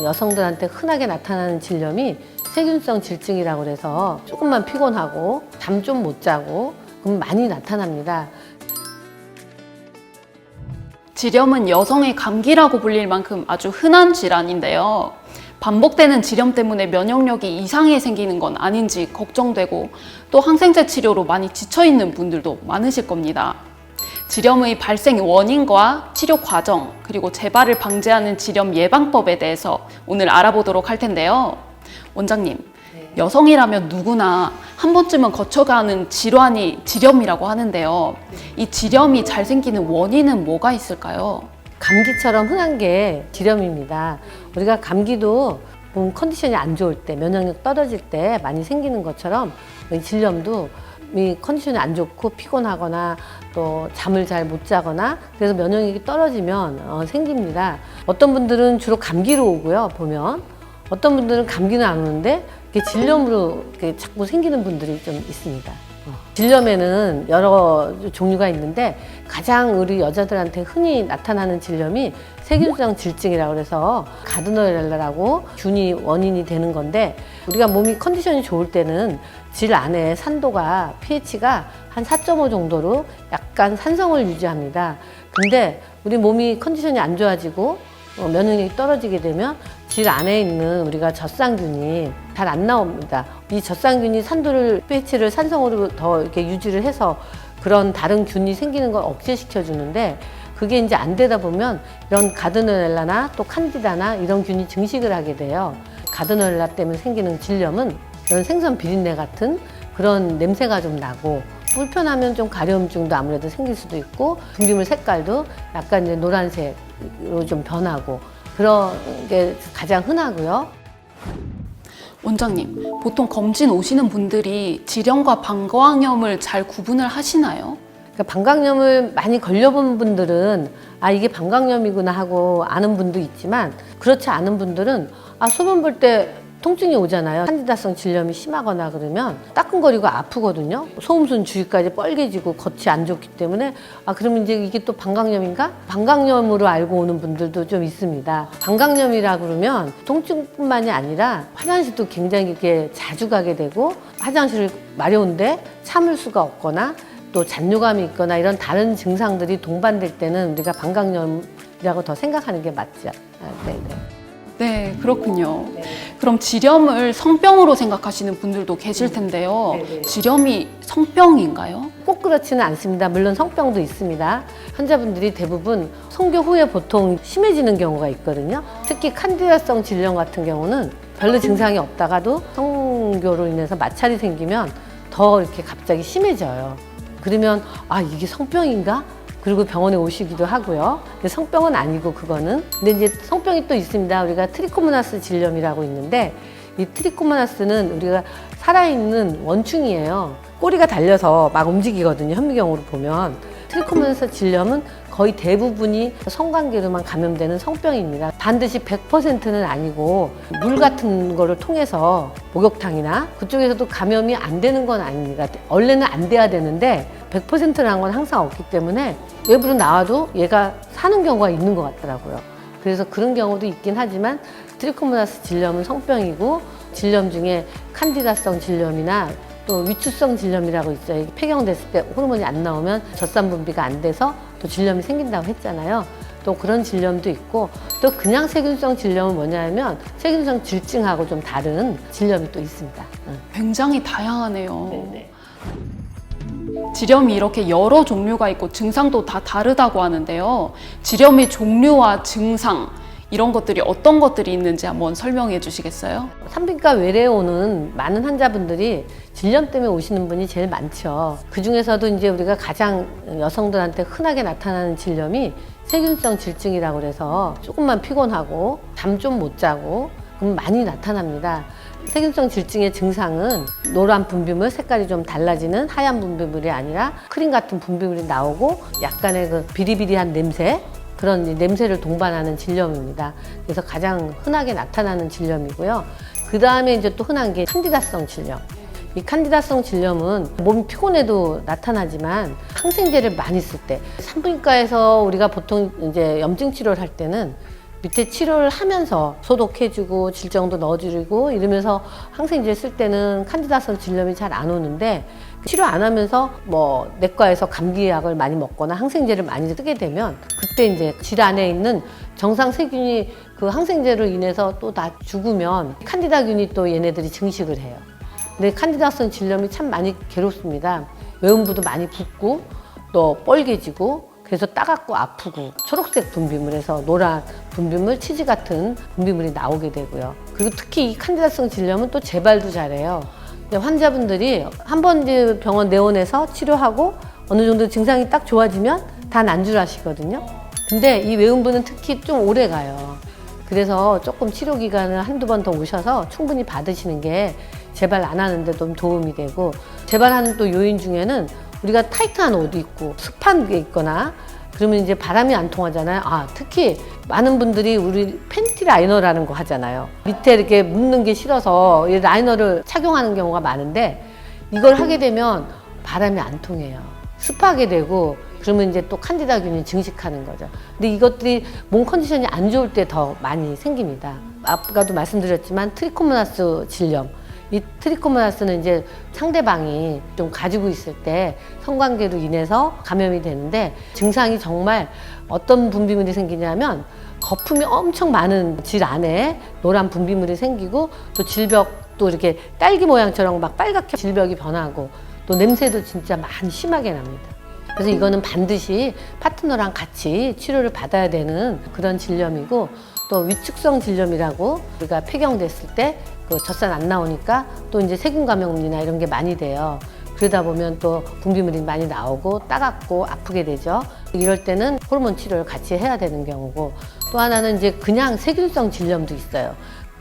여성들한테 흔하게 나타나는 질염이 세균성 질증이라고 해서 조금만 피곤하고 잠 좀 못 자고 그럼 많이 나타납니다. 질염은 여성의 감기라고 불릴 만큼 아주 흔한 질환인데요. 반복되는 질염 때문에 면역력이 이상하게 생기는 건 아닌지 걱정되고 또 항생제 치료로 많이 지쳐있는 분들도 많으실 겁니다. 질염의 발생 원인과 치료 과정, 그리고 재발을 방지하는 질염 예방법에 대해서 오늘 알아보도록 할 텐데요. 원장님, 여성이라면 누구나 한 번쯤은 거쳐가는 질환이 질염이라고 하는데요. 이 질염이 잘 생기는 원인은 뭐가 있을까요? 감기처럼 흔한 게 질염입니다. 우리가 감기도 몸 컨디션이 안 좋을 때, 면역력 떨어질 때 많이 생기는 것처럼 이 질염도 이 컨디션이 안 좋고 피곤하거나 또 잠을 잘 못 자거나 그래서 면역력이 떨어지면 생깁니다. 어떤 분들은 주로 감기로 오고요, 보면. 어떤 분들은 감기는 안 오는데 질염으로 자꾸 생기는 분들이 좀 있습니다. 질염에는 여러 종류가 있는데 가장 우리 여자들한테 흔히 나타나는 질염이 세균성 질증이라고 해서 가드너렐라라고 균이 원인이 되는 건데 우리가 몸이 컨디션이 좋을 때는 질 안에 산도가 pH가 한 4.5 정도로 약간 산성을 유지합니다. 근데 우리 몸이 컨디션이 안 좋아지고 면역력이 떨어지게 되면 질 안에 있는 우리가 젖산균이 잘 안 나옵니다. 이 젖산균이 산도를 pH를 산성으로 더 이렇게 유지를 해서 그런 다른 균이 생기는 걸 억제시켜 주는데 그게 이제 안 되다 보면 이런 가드너렐라나 또 칸디다나 이런 균이 증식을 하게 돼요. 가드너렐라 때문에 생기는 질염은 이런 생선 비린내 같은 그런 냄새가 좀 나고 불편하면 좀 가려움증도 아무래도 생길 수도 있고 분비물 색깔도 약간 이제 노란색으로 좀 변하고 그런 게 가장 흔하고요. 원장님, 보통 검진 오시는 분들이 질염과 방광염을 잘 구분을 하시나요? 그러니까 방광염을 많이 걸려본 분들은 아 이게 방광염이구나 하고 아는 분도 있지만 그렇지 않은 분들은 아 소변 볼 때 통증이 오잖아요. 칸디다성 질염이 심하거나 그러면 따끔거리고 아프거든요. 소음순 주위까지 뻘개지고 겉이 안 좋기 때문에 아 그러면 이제 이게 또 방광염인가? 방광염으로 알고 오는 분들도 좀 있습니다. 방광염이라 그러면 통증뿐만이 아니라 화장실도 굉장히 이렇게 자주 가게 되고 화장실을 마려운데 참을 수가 없거나 또 잔뇨감이 있거나 이런 다른 증상들이 동반될 때는 우리가 방광염이라고 더 생각하는 게 맞죠. 네네. 네, 그렇군요. 그럼 질염을 성병으로 생각하시는 분들도 계실 텐데요. 질염이 성병인가요? 꼭 그렇지는 않습니다. 물론 성병도 있습니다. 환자분들이 대부분 성교 후에 보통 심해지는 경우가 있거든요. 특히 칸디다성 질염 같은 경우는 별로 증상이 없다가도 성교로 인해서 마찰이 생기면 더 이렇게 갑자기 심해져요. 그러면 아 이게 성병인가? 그리고 병원에 오시기도 하고요. 근데 성병은 아니고 그거는. 근데 이제 성병이 또 있습니다. 우리가 트리코모나스 질염이라고 있는데 이 트리코모나스는 우리가 살아있는 원충이에요. 꼬리가 달려서 막 움직이거든요. 현미경으로 보면. 트리코모나스 질염은 거의 대부분이 성관계로만 감염되는 성병입니다. 반드시 100%는 아니고 물 같은 거를 통해서 목욕탕이나 그쪽에서도 감염이 안 되는 건 아닙니다. 원래는 안 돼야 되는데 100%라는 건 항상 없기 때문에 외부로 나와도 얘가 사는 경우가 있는 것 같더라고요. 그래서 그런 경우도 있긴 하지만 트리코모나스 질염은 성병이고 질염 중에 칸디다성 질염이나 또 위축성 질염이라고 있어요. 폐경됐을 때 호르몬이 안 나오면 젖산 분비가 안 돼서 또 질염이 생긴다고 했잖아요. 또 그런 질염도 있고 또 그냥 세균성 질염은 뭐냐면 세균성 질증하고 좀 다른 질염이 또 있습니다. 굉장히 다양하네요. 네네. 질염이 이렇게 여러 종류가 있고 증상도 다 다르다고 하는데요. 질염의 종류와 증상 이런 것들이 어떤 것들이 있는지 한번 설명해 주시겠어요? 산부인과 외래에 오는 많은 환자분들이 질염 때문에 오시는 분이 제일 많죠. 그 중에서도 이제 우리가 가장 여성들한테 흔하게 나타나는 질염이 세균성 질증이라고 해서 조금만 피곤하고 잠 좀 못 자고 그럼 많이 나타납니다. 세균성 질증의 증상은 노란 분비물 색깔이 좀 달라지는 하얀 분비물이 아니라 크림 같은 분비물이 나오고 약간의 그 비리비리한 냄새 그런 냄새를 동반하는 질염입니다. 그래서 가장 흔하게 나타나는 질염이고요. 그 다음에 이제 또 흔한 게 칸디다성 질염. 이 칸디다성 질염은 몸이 피곤해도 나타나지만 항생제를 많이 쓸 때 산부인과에서 우리가 보통 이제 염증 치료를 할 때는 밑에 치료를 하면서 소독해주고 질정도 넣어주고 이러면서 항생제 쓸 때는 칸디다성 질염이 잘 안 오는데, 치료 안 하면서 뭐 내과에서 감기약을 많이 먹거나 항생제를 많이 쓰게 되면 그때 이제 질 안에 있는 정상 세균이 그 항생제로 인해서 또 다 죽으면 칸디다균이 또 얘네들이 증식을 해요. 근데 칸디다성 질염이 참 많이 괴롭습니다. 외음부도 많이 붓고 또 뻘개지고, 그래서 따갑고 아프고 초록색 분비물에서 노란 분비물, 치즈 같은 분비물이 나오게 되고요. 그리고 특히 이 칸디다성 질염은 또 재발도 잘해요. 환자분들이 한 번 이제 병원 내원해서 치료하고 어느 정도 증상이 딱 좋아지면 다 난주하시거든요. 근데 이 외음부는 특히 좀 오래 가요. 그래서 조금 치료 기간을 한두 번 더 오셔서 충분히 받으시는 게 재발 안 하는 데 좀 도움이 되고, 재발하는 또 요인 중에는 우리가 타이트한 옷 입고 습한 게 있거나 그러면 이제 바람이 안 통하잖아요. 특히 많은 분들이 우리 팬티 라이너라는 거 하잖아요. 밑에 이렇게 묶는 게 싫어서 이 라이너를 착용하는 경우가 많은데, 이걸 하게 되면 바람이 안 통해요. 습하게 되고, 그러면 이제 또 칸디다균이 증식하는 거죠. 근데 이것들이 몸 컨디션이 안 좋을 때 더 많이 생깁니다. 아까도 말씀드렸지만 트리코모나스 질염. 이 트리코모나스는 이제 상대방이 좀 가지고 있을 때 성관계로 인해서 감염이 되는데, 증상이 정말 어떤 분비물이 생기냐면 거품이 엄청 많은 질 안에 노란 분비물이 생기고, 또 질벽도 이렇게 딸기 모양처럼 막 빨갛게 질벽이 변하고, 또 냄새도 진짜 많이 심하게 납니다. 그래서 이거는 반드시 파트너랑 같이 치료를 받아야 되는 그런 질염이고, 또 위축성 질염이라고 우리가 폐경됐을 때 그 젖살 안 나오니까 또 이제 세균 감염이나 이런 게 많이 돼요. 그러다 보면 또 분비물이 많이 나오고 따갑고 아프게 되죠. 이럴 때는 호르몬 치료를 같이 해야 되는 경우고, 또 하나는 이제 그냥 세균성 질염도 있어요.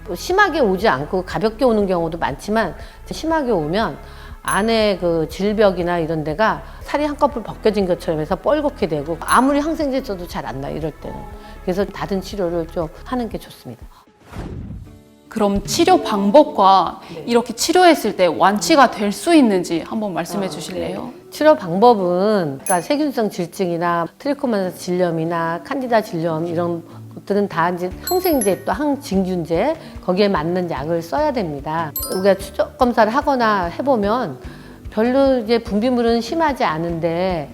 또 심하게 오지 않고 가볍게 오는 경우도 많지만, 심하게 오면 안에 그 질벽이나 이런 데가 살이 한꺼풀 벗겨진 것처럼 해서 뻘겋게 되고, 아무리 항생제 써도 잘 안 나요, 이럴 때는. 그래서 다른 치료를 좀 하는 게 좋습니다. 그럼 치료 방법과 이렇게 치료했을 때 완치가 될 수 있는지 한번 말씀해 주실래요? 네. 치료 방법은 그러니까 세균성 질증이나 트리코모나스 질염이나 칸디다 질염 이런 것들은 다 이제 항생제 또 항진균제 거기에 맞는 약을 써야 됩니다. 우리가 추적 검사를 하거나 해보면 별로 이제 분비물은 심하지 않은데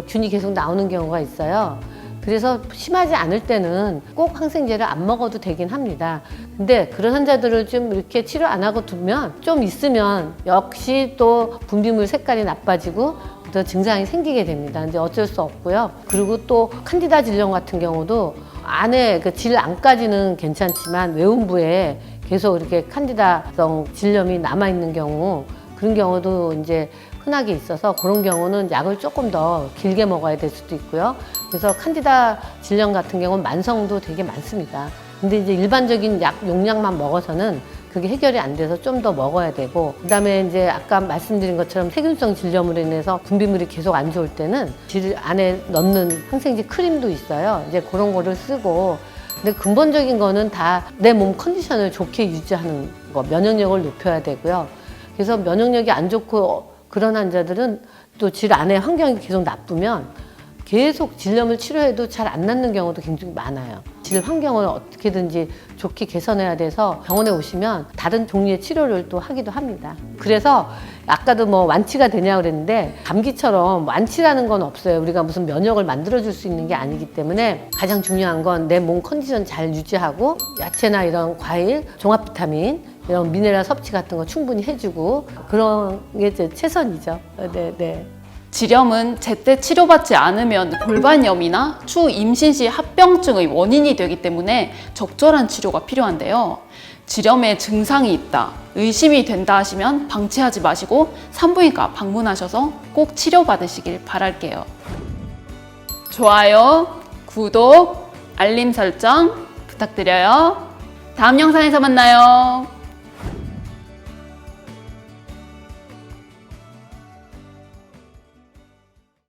균이 계속 나오는 경우가 있어요. 그래서 심하지 않을 때는 꼭 항생제를 안 먹어도 되긴 합니다. 근데 그런 환자들을 좀 이렇게 치료 안 하고 두면 좀 있으면 역시 또 분비물 색깔이 나빠지고 또 증상이 생기게 됩니다. 이제 어쩔 수 없고요. 그리고 또 칸디다 질염 같은 경우도 안에 그 질 안까지는 괜찮지만 외음부에 계속 이렇게 칸디다성 질염이 남아있는 경우, 그런 경우도 이제 흔하게 있어서 그런 경우는 약을 조금 더 길게 먹어야 될 수도 있고요. 그래서 칸디다 질염 같은 경우는 만성도 되게 많습니다. 근데 이제 일반적인 약 용량만 먹어서는 그게 해결이 안 돼서 좀 더 먹어야 되고, 그다음에 이제 아까 말씀드린 것처럼 세균성 질염으로 인해서 분비물이 계속 안 좋을 때는 질 안에 넣는 항생제 크림도 있어요. 이제 그런 거를 쓰고, 근데 근본적인 거는 다 내 몸 컨디션을 좋게 유지하는 거, 면역력을 높여야 되고요. 그래서 면역력이 안 좋고 그런 환자들은 또 질 안에 환경이 계속 나쁘면 계속 질염을 치료해도 잘 안 낫는 경우도 굉장히 많아요. 질 환경을 어떻게든지 좋게 개선해야 돼서 병원에 오시면 다른 종류의 치료를 또 하기도 합니다. 그래서 아까도 뭐 완치가 되냐고 그랬는데, 감기처럼 완치라는 건 없어요. 우리가 무슨 면역을 만들어줄 수 있는 게 아니기 때문에 가장 중요한 건 내 몸 컨디션 잘 유지하고 야채나 이런 과일, 종합 비타민, 이런 미네랄 섭취 같은 거 충분히 해주고, 그런 게 이제 최선이죠. 네. 질염은 제때 치료받지 않으면 골반염이나 추임신 시 합병증의 원인이 되기 때문에 적절한 치료가 필요한데요. 질염에 증상이 있다, 의심이 된다 하시면 방치하지 마시고 산부인과 방문하셔서 꼭 치료받으시길 바랄게요. 좋아요, 구독, 알림 설정 부탁드려요. 다음 영상에서 만나요.